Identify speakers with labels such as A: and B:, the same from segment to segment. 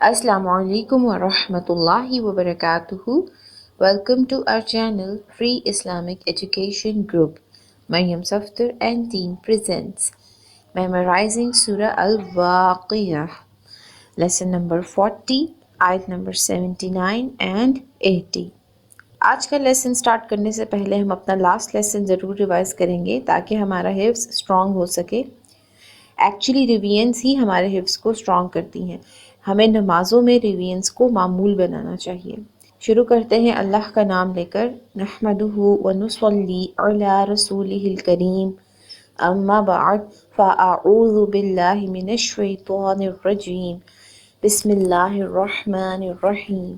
A: Assalamu alaikum wa rahmatullahi wa barakatuhu. Welcome to our channel Free Islamic Education Group. Maryam Saftar and team presents Memorizing Surah Al-Waqiyah. Lesson number 40, ayat number 79 and 80. آج کا lesson start کرنے سے پہلے ہم اپنا last lesson ضرور revise کریں گے تاکہ ہمارا حفظ اسٹرانگ ہو سکے۔ ایکچولی ریویژنس ہی ہمارے حفظ کو اسٹرانگ کرتی ہیں، ہمیں نمازوں میں ریویژنس کو معمول بنانا چاہیے۔ شروع کرتے ہیں اللہ کا نام لے کر۔ نحمدہ ونصلی علی رسولہ الکریم، اما بعد فاعوذ باللہ من الشیطان الرجیم، بسم اللہ الرحمن الرحیم۔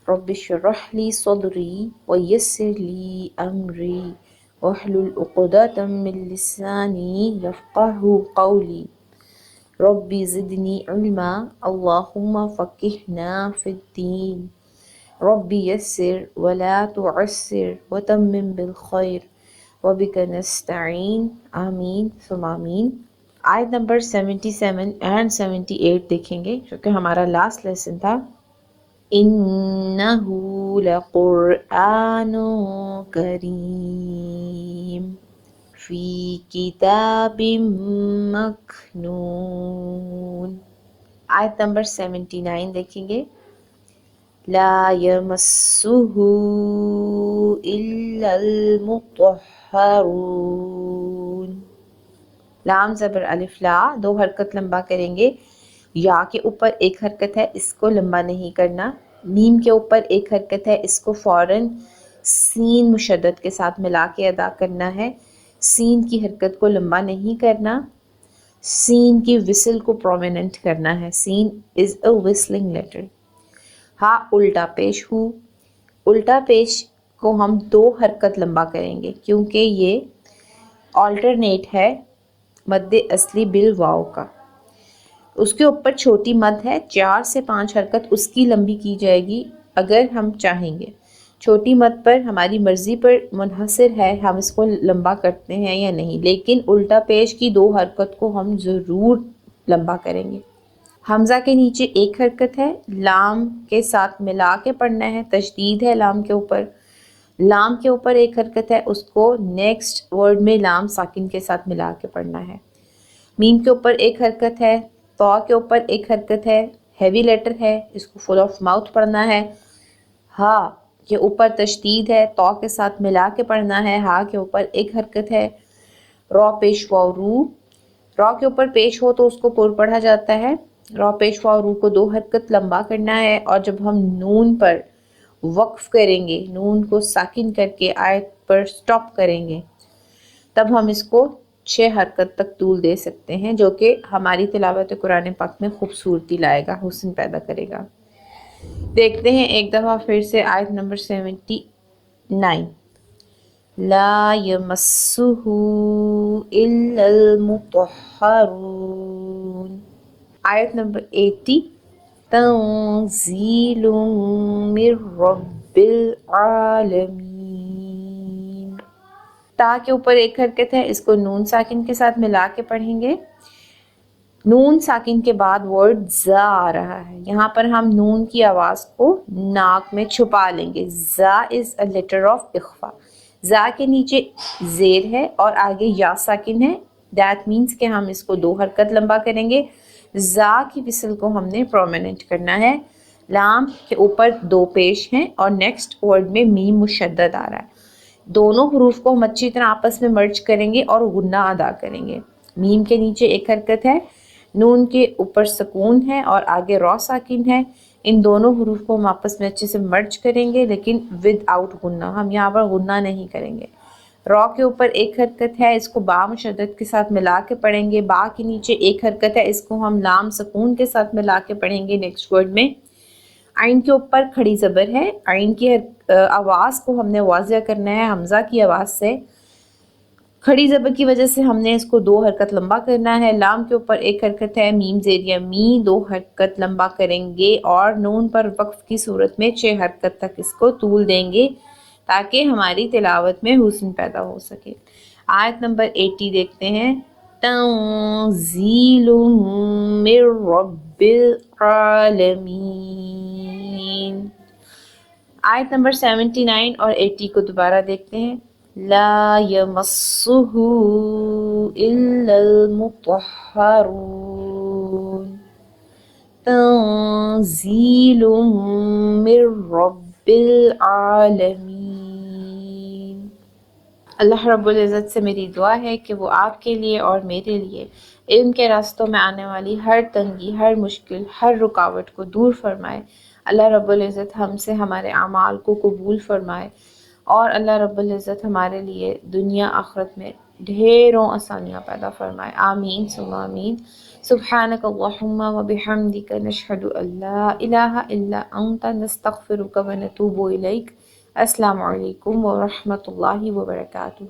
A: رب اشرح لی صدری ویسر لی امری واحلل عقدۃ من لسانی یفقہوا قولی۔ رب زدنی علما اللہم فقہنا فی الدین۔ رب یسر ولا تعسر وتمم بالخیر وبک نستعین، آمین ثم آمین۔ آیت نمبر 77 اینڈ 78 دیکھیں گے جو کہ ہمارا لاسٹ لیسن تھا۔ انہ لقرآن کریم فی کتاب مکنون۔ آیت نمبر 79 دیکھیں گے۔ لا یمسہ الا المطہرون۔ لام زبر الف لا، دو حرکت لمبا کریں گے۔ یا کے اوپر ایک حرکت ہے، اس کو لمبا نہیں کرنا۔ میم کے اوپر ایک حرکت ہے، اس کو فوراً سین مشدد کے ساتھ ملا کے ادا کرنا ہے۔ سین کی حرکت کو لمبا نہیں کرنا، سین کی وسل کو پرومیننٹ کرنا ہے۔ سین از اے وسلنگ لیٹر۔ ہاں الٹا پیش ہو، الٹا پیش کو ہم دو حرکت لمبا کریں گے کیونکہ یہ آلٹرنیٹ ہے مد اصلی بالواو کا۔ اس کے اوپر چھوٹی مد ہے، 4 سے 5 حرکت اس کی لمبی کی جائے گی اگر ہم چاہیں گے۔ چھوٹی مد پر ہماری مرضی پر منحصر ہے ہم اس کو لمبا کرتے ہیں یا نہیں، لیکن الٹا پیش کی 2 حرکت کو ہم ضرور لمبا کریں گے۔ حمزہ کے نیچے ایک حرکت ہے، لام کے ساتھ ملا کے پڑھنا ہے، تشدید ہے لام کے اوپر۔ لام کے اوپر ایک حرکت ہے، اس کو نیکسٹ ورڈ میں لام ساکن کے ساتھ ملا کے پڑھنا ہے۔ میم کے اوپر ایک حرکت ہے، تو کے اوپر ایک حرکت ہے، ہیوی لیٹر ہے، اس کو فل آف ماؤتھ پڑھنا ہے۔ ہا کے اوپر تشدید ہے، تو کے ساتھ ملا کے پڑھنا ہے، ہا کے اوپر ایک حرکت ہے۔ رو پیش واو رو، رو کے اوپر پیش ہو تو اس کو پر پڑھا جاتا ہے۔ رو پیش واو رو کو 2 حرکت لمبا کرنا ہے، اور جب ہم نون پر وقف کریں گے، نون کو ساکن کر کے آیت پر سٹاپ کریں گے، تب ہم اس کو 6 حرکت تک طول دے سکتے ہیں، جو کہ ہماری تلاوت قرآن پاک میں خوبصورتی لائے گا، حسن پیدا کرے گا۔ دیکھتے ہیں ایک دفعہ پھر سے آیت نمبر 79۔ لا یمسہ الا المطہرون۔ آیت نمبر 80۔ تنزیل من رب العالمین۔ تا کے اوپر ایک حرکت ہے، اس کو نون ساکن کے ساتھ ملا کے پڑھیں گے۔ نون ساکن کے بعد ورڈ زا آ رہا ہے، یہاں پر ہم نون کی آواز کو ناک میں چھپا لیں گے۔ زا از اے لیٹر آف اخفا۔ زا کے نیچے زیر ہے اور آگے یا ساکن ہے، دیٹ مینس کہ ہم اس کو 2 حرکت لمبا کریں گے۔ زا کی وسل کو ہم نے پرومیننٹ کرنا ہے۔ لام کے اوپر 2 پیش ہیں اور نیکسٹ ورڈ میں میم مشدد آ رہا ہے۔ دونوں حروف کو ہم اچھی طرح آپس میں مرج کریں گے اور غنہ ادا کریں گے۔ میم کے نیچے ایک حرکت ہے، نون کے اوپر سکون ہے اور آگے رو ساکن ہے۔ ان دونوں حروف کو ہم آپس میں اچھے سے مرج کریں گے لیکن ود آؤٹ غنہ، ہم یہاں پر غنہ نہیں کریں گے۔ رو کے اوپر ایک حرکت ہے، اس کو با مشدد کے ساتھ ملا کے پڑھیں گے۔ با کے نیچے ایک حرکت ہے، اس کو ہم لام سکون کے ساتھ ملا کے پڑھیں گے نیکسٹ ورڈ میں۔ عین کے اوپر کھڑی زبر ہے، عین کی آواز کو ہم نے واضح کرنا ہے حمزہ کی آواز سے۔ کھڑی زبر کی وجہ سے ہم نے اس کو 2 حرکت لمبا کرنا ہے۔ لام کے اوپر ایک حرکت ہے، میم زیریہ می 2 حرکت لمبا کریں گے اور نون پر وقف کی صورت میں 6 حرکت تک اس کو طول دیں گے تاکہ ہماری تلاوت میں حسن پیدا ہو سکے۔ آیت نمبر 80 دیکھتے ہیں۔ تنزیل من رب العالمین. آیت نمبر 79 اور 80 کو دوبارہ دیکھتے ہیں. لا یمسہ الا المطہرون تنزیل من رب العالمین. اللہ رب العزت سے میری دعا ہے کہ وہ آپ کے لیے اور میرے لیے علم کے راستوں میں آنے والی ہر تنگی، ہر مشکل، ہر رکاوٹ کو دور فرمائے. اللہ رب العزت ہم سے ہمارے اعمال کو قبول فرمائے اور اللہ رب العزت ہمارے لیے دنیا آخرت میں ڈھیروں آسانیاں پیدا فرمائے. آمین ثم آمین. سبحانک اللہم و بحمدک نشہد ان لا الہ الا انت نستغفرک و نتوب الیک. السلام علیکم ورحمۃ اللہ وبرکاتہ.